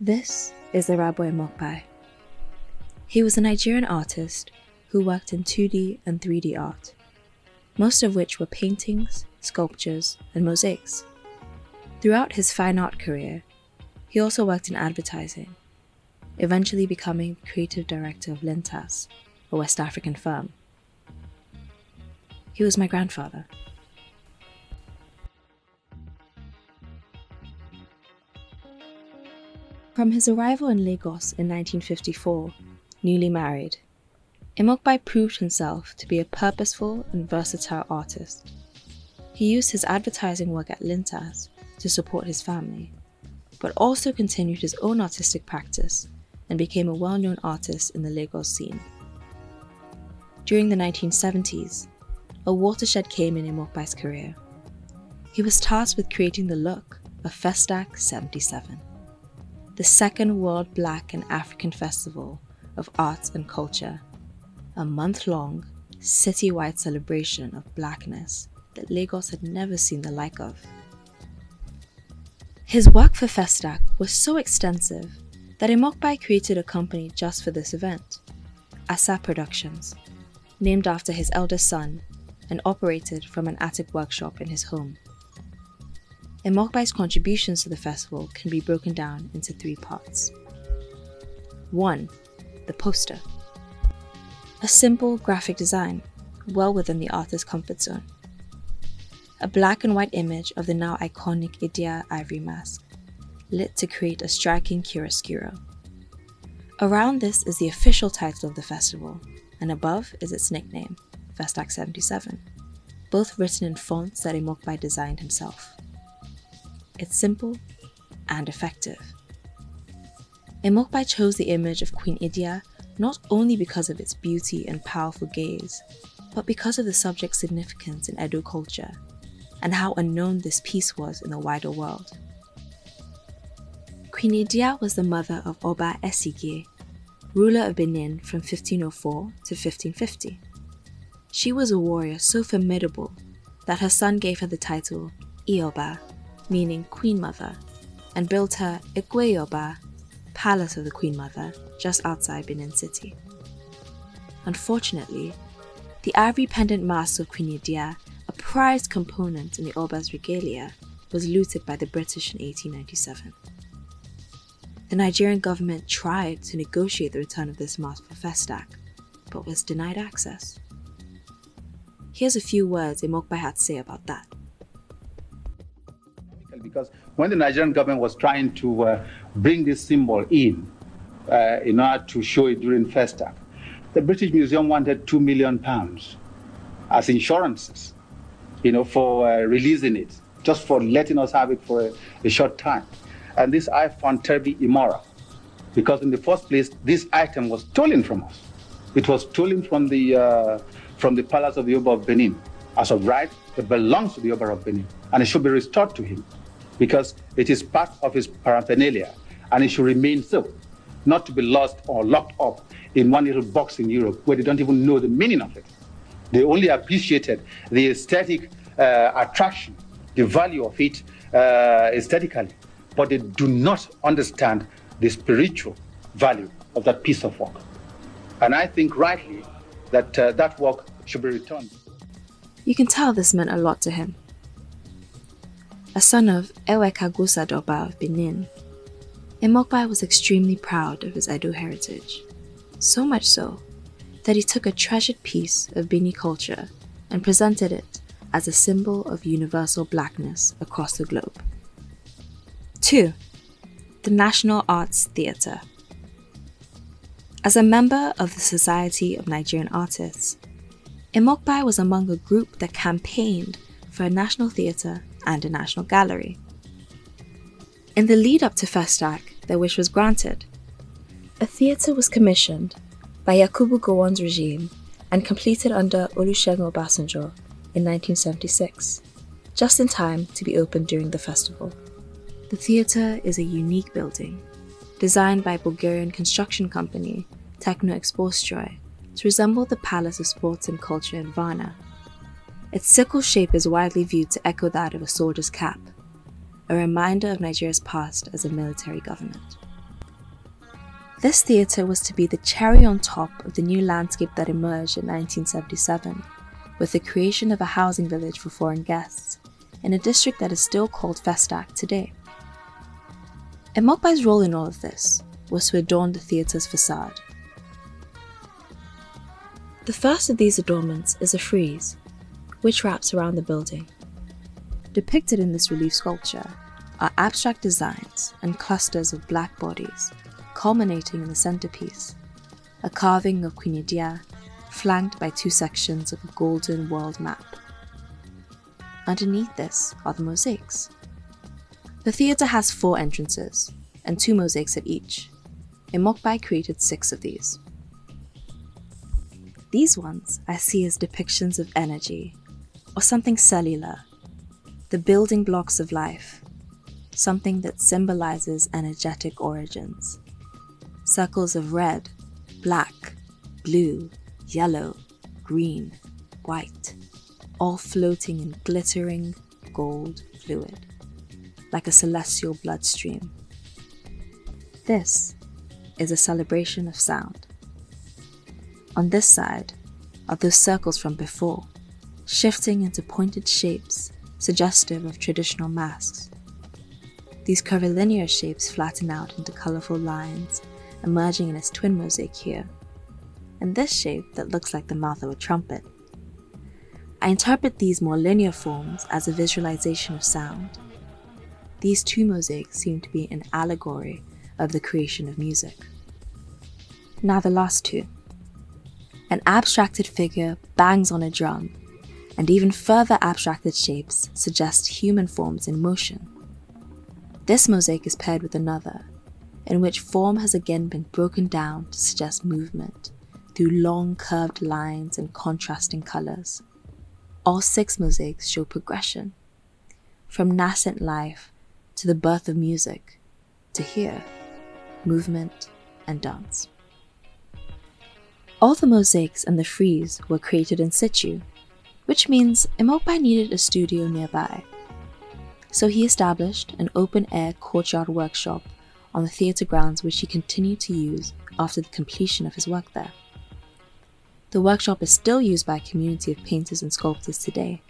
This is Erhabor Emokpae. He was a Nigerian artist who worked in 2D and 3D art, most of which were paintings, sculptures, and mosaics. Throughout his fine art career, he also worked in advertising, eventually becoming creative director of Lintas, a West African firm. He was my grandfather. From his arrival in Lagos in 1954, newly married, Emokpae proved himself to be a purposeful and versatile artist. He used his advertising work at Lintas to support his family, but also continued his own artistic practice and became a well-known artist in the Lagos scene. During the 1970s, a watershed came in Emokpae's career. He was tasked with creating the look of FESTAC 77. The second World Black and African Festival of Arts and Culture, a month-long, city-wide celebration of blackness that Lagos had never seen the like of. His work for FESTAC was so extensive that Emokpae created a company just for this event, Asa Productions, named after his eldest son and operated from an attic workshop in his home. Emokpae's contributions to the festival can be broken down into 3 parts. 1. The poster. A simple graphic design, well within the artist's comfort zone. A black and white image of the now iconic Idia ivory mask, lit to create a striking chiaroscuro. Around this is the official title of the festival, and above is its nickname, FESTAC 77, both written in fonts that Emokpae designed himself. It's simple and effective. Emokpae chose the image of Queen Idia not only because of its beauty and powerful gaze, but because of the subject's significance in Edo culture and how unknown this piece was in the wider world. Queen Idia was the mother of Oba Esige, ruler of Benin from 1504 to 1550. She was a warrior so formidable that her son gave her the title Ioba, meaning Queen Mother, and built her Yoba, Palace of the Queen Mother, just outside Benin City. Unfortunately, the ivory pendant mask of Queen Idia, a prized component in the Oba's regalia, was looted by the British in 1897. The Nigerian government tried to negotiate the return of this mask for FESTAC, but was denied access. Here's a few words Emokpae had to say about that. Because when the Nigerian government was trying to bring this symbol in order to show it during FESTAC, the British Museum wanted £2 million as insurances, for releasing it, just for letting us have it for a short time. And this I found terribly immoral, because in the first place, this item was stolen from us. It was stolen from the palace of the Oba of Benin. As of right, it belongs to the Oba of Benin, and it should be restored to him, because it is part of his paraphernalia, and it should remain so, not to be lost or locked up in one little box in Europe where they don't even know the meaning of it. They only appreciated the aesthetic attraction, the value of it aesthetically, but they do not understand the spiritual value of that piece of work. And I think rightly that that work should be returned. You can tell this meant a lot to him. A son of Ewekagosadoba of Benin, Emokpae was extremely proud of his Edo heritage, so much so that he took a treasured piece of Benin culture and presented it as a symbol of universal blackness across the globe. 2. The National Arts Theatre. As a member of the Society of Nigerian Artists, Emokpae was among a group that campaigned for a national theatre and a national gallery. In the lead up to FESTAC, their wish was granted. A theatre was commissioned by Yakubu Gowon's regime and completed under Olusegun Obasanjo in 1976, just in time to be opened during the festival. The theatre is a unique building, designed by Bulgarian construction company Techno Expostroy to resemble the Palace of Sports and Culture in Varna. Its sickle shape is widely viewed to echo that of a soldier's cap, a reminder of Nigeria's past as a military government. This theatre was to be the cherry on top of the new landscape that emerged in 1977, with the creation of a housing village for foreign guests, in a district that is still called FESTAC today. Emokpae's role in all of this was to adorn the theatre's facade. The first of these adornments is a frieze, which wraps around the building. Depicted in this relief sculpture are abstract designs and clusters of black bodies, culminating in the centerpiece, a carving of Queen Idia, flanked by two sections of a golden world map. Underneath this are the mosaics. The theatre has 4 entrances, and 2 mosaics at each. Emokpae created 6 of these. These ones I see as depictions of energy, or something cellular, the building blocks of life, something that symbolizes energetic origins. Circles of red, black, blue, yellow, green, white, all floating in glittering gold fluid, like a celestial bloodstream. This is a celebration of sound. On this side are those circles from before, shifting into pointed shapes suggestive of traditional masks. These curvilinear shapes flatten out into colorful lines, emerging in its twin mosaic here, and this shape that looks like the mouth of a trumpet. I interpret these more linear forms as a visualization of sound. These 2 mosaics seem to be an allegory of the creation of music. Now the last 2. An abstracted figure bangs on a drum, and even further abstracted shapes suggest human forms in motion. This mosaic is paired with another, in which form has again been broken down to suggest movement through long curved lines and contrasting colors. All 6 mosaics show progression, from nascent life to the birth of music, to here, movement and dance. All the mosaics and the frieze were created in situ, which means Emokpae needed a studio nearby. So he established an open-air courtyard workshop on the theatre grounds, which he continued to use after the completion of his work there. The workshop is still used by a community of painters and sculptors today.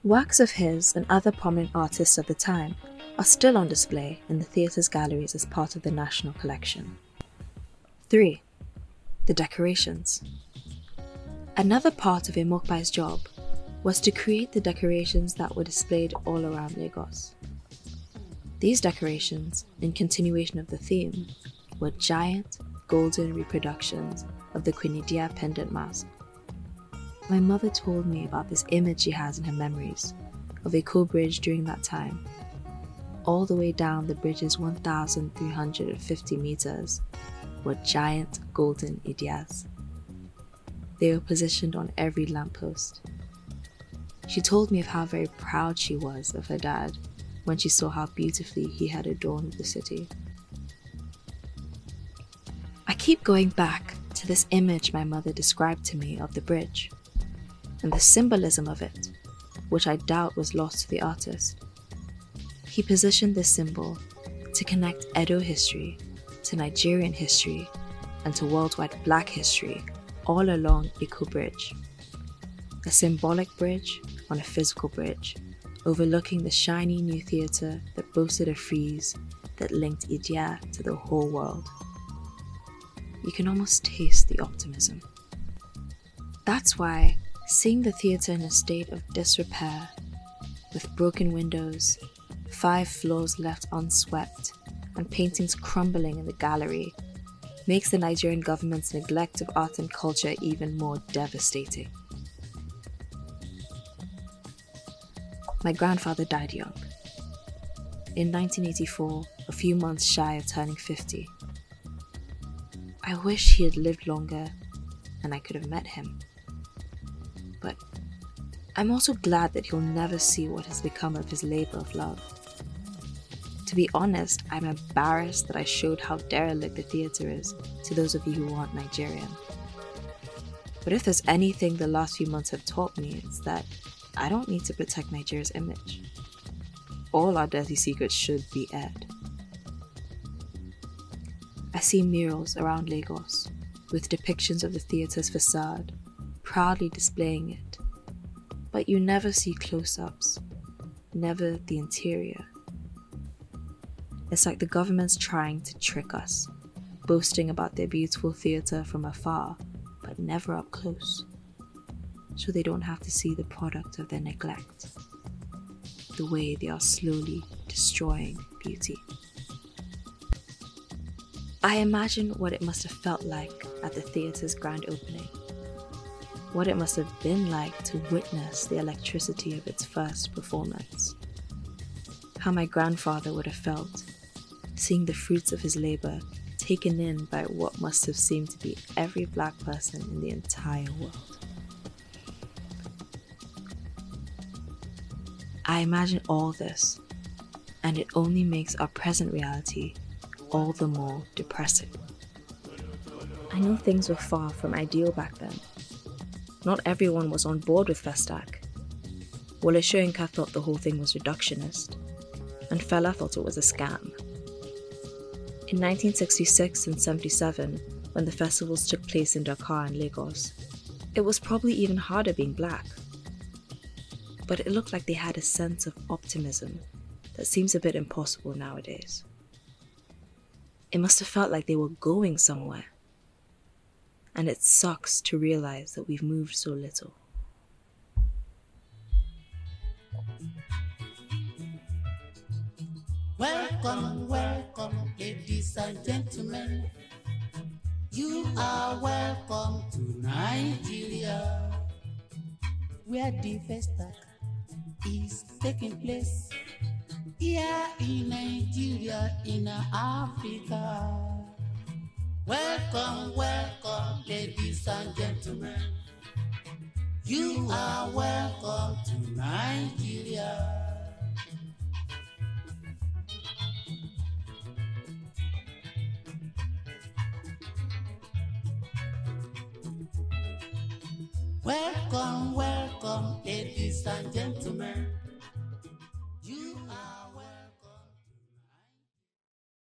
Works of his and other prominent artists of the time are still on display in the theatre's galleries as part of the national collection. 3. The decorations. Another part of Emokpae's job was to create the decorations that were displayed all around Lagos. These decorations, in continuation of the theme, were giant, golden reproductions of the Queen Idia pendant mask. My mother told me about this image she has in her memories of a bridge during that time. All the way down the bridge's 1,350 meters were giant golden Idias. They were positioned on every lamppost. She told me of how very proud she was of her dad when she saw how beautifully he had adorned the city. I keep going back to this image my mother described to me of the bridge, and the symbolism of it, which I doubt was lost to the artist. He positioned this symbol to connect Edo history to Nigerian history and to worldwide Black history all along Iko Bridge. A symbolic bridge on a physical bridge, overlooking the shiny new theatre that boasted a frieze that linked Idia to the whole world. You can almost taste the optimism. That's why seeing the theatre in a state of disrepair, with broken windows, 5 floors left unswept, and paintings crumbling in the gallery, makes the Nigerian government's neglect of art and culture even more devastating. My grandfather died young. In 1984, a few months shy of turning 50. I wish he had lived longer and I could have met him. But I'm also glad that he'll never see what has become of his labor of love. To be honest, I'm embarrassed that I showed how derelict the theatre is to those of you who aren't Nigerian. But if there's anything the last few months have taught me, it's that I don't need to protect Nigeria's image. All our dirty secrets should be aired. I see murals around Lagos with depictions of the theatre's facade, proudly displaying it. But you never see close-ups, never the interior. It's like the government's trying to trick us, boasting about their beautiful theatre from afar, but never up close, so they don't have to see the product of their neglect, the way they are slowly destroying beauty. I imagine what it must have felt like at the theatre's grand opening, what it must have been like to witness the electricity of its first performance, how my grandfather would have felt seeing the fruits of his labor taken in by what must have seemed to be every black person in the entire world. I imagine all this, and it only makes our present reality all the more depressing. I know things were far from ideal back then. Not everyone was on board with FESTAC. Wole Soyinka thought the whole thing was reductionist, and Fela thought it was a scam. In 1966 and 77, when the festivals took place in Dakar and Lagos, it was probably even harder being black. But it looked like they had a sense of optimism that seems a bit impossible nowadays. It must have felt like they were going somewhere. And it sucks to realize that we've moved so little. Welcome, welcome, ladies and gentlemen. You are welcome to Nigeria, where the FESTAC is taking place. Here in Nigeria, in Africa. Welcome, welcome, ladies and gentlemen. You are welcome to Nigeria. Welcome, welcome, ladies and gentlemen.